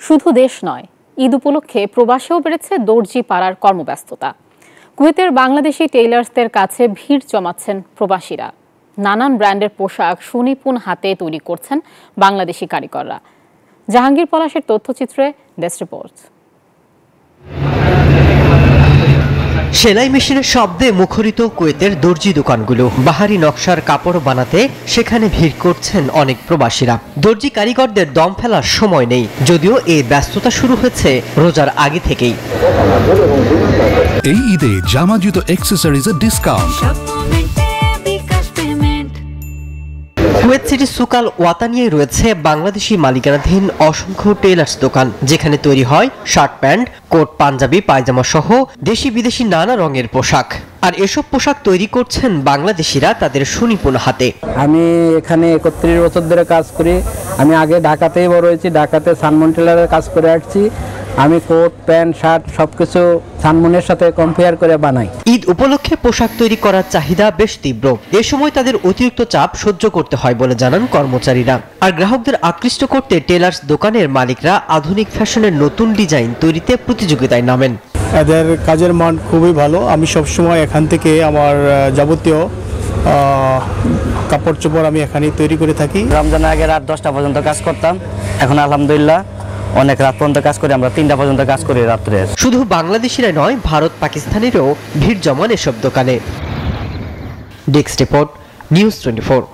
শুধু দেশ নয়, ঈদ উপলক্ষে প্রবাসেও বেড়েছে দর্জি পাড়ার কর্মব্যস্ততা। কুয়েতের বাংলাদেশি টেইলার্সদের কাছে ভিড় জমাচ্ছেন প্রবাসীরা। নানান ব্র্যান্ডের পোশাক সুনিপুণ হাতে তৈরি করছেন বাংলাদেশি কারিগররা। জাহাঙ্গীর পলাশের তথ্যচিত্রে ডেস্ক রিপোর্ট। সেলাই মেশিনের শব্দে মুখরিত কুয়েতের দর্জি দোকানগুলো। বাহারি নকশার কাপড় বানাতে সেখানে ভিড় করছেন অনেক প্রবাসীরা। দর্জি কারিগরদের দম ফেলার সময় নেই, যদিও এই ব্যস্ততা শুরু হয়েছে রোজার আগে থেকেই। এই ঈদে জামা জুতো অ্যাক্সেসরিজের ডিসকাউন্ট। কুয়েত সিটি সুকাল ওয়াতানিয়ায় রয়েছে বাংলাদেশি মালিকানাধীন অসংখ্য টেইলার্স দোকান, যেখানে তৈরি হয় শার্ট প্যান্ট, কোট, পাঞ্জাবি, পায়জামা সহ দেশি বিদেশি নানা রঙের পোশাক। আর এসব পোশাক তৈরি করছেন বাংলাদেশিরা তাদের সুনিপুণ হাতে। আমি এখানে 31 বছর ধরে কাজ করি। আমি আগে ঢাকাতেই বড় হয়েছি, ঢাকাতে সানমন টেলারের কাজ করে আসছি। আমি কোট, প্যান্ট, শার্ট সবকিছু সানমনের সাথে কম্পেয়ার করে বানাই। ঈদ উপলক্ষে পোশাক তৈরি করার চাহিদা বেশ তীব্র। এ সময় তাদের অতিরিক্ত চাপ সহ্য করতে হয় বলে জানান কর্মচারীরা। আর গ্রাহকদের আকৃষ্ট করতে টেলার্স দোকানের মালিকরা আধুনিক ফ্যাশনের নতুন ডিজাইন তৈরিতে প্রতিযোগিতায় নামেন। এদের কাজের মান খুবই ভালো। আমি সবসময় এখান থেকে আমার যাবতীয় কাপড় চোপড় আমি এখানেই তৈরি করে থাকি। রমজানের আগে রাত 10টা পর্যন্ত কাজ করতাম, এখন আলহামদুলিল্লাহ অনেক রাত পর্যন্ত কাজ করি। আমরা 3টা পর্যন্ত কাজ করি রাত্রে। শুধু বাংলাদেশিরা নয়, ভারত পাকিস্তানেরও ভিড় জমান এসব দোকানে। Desk report, news 24।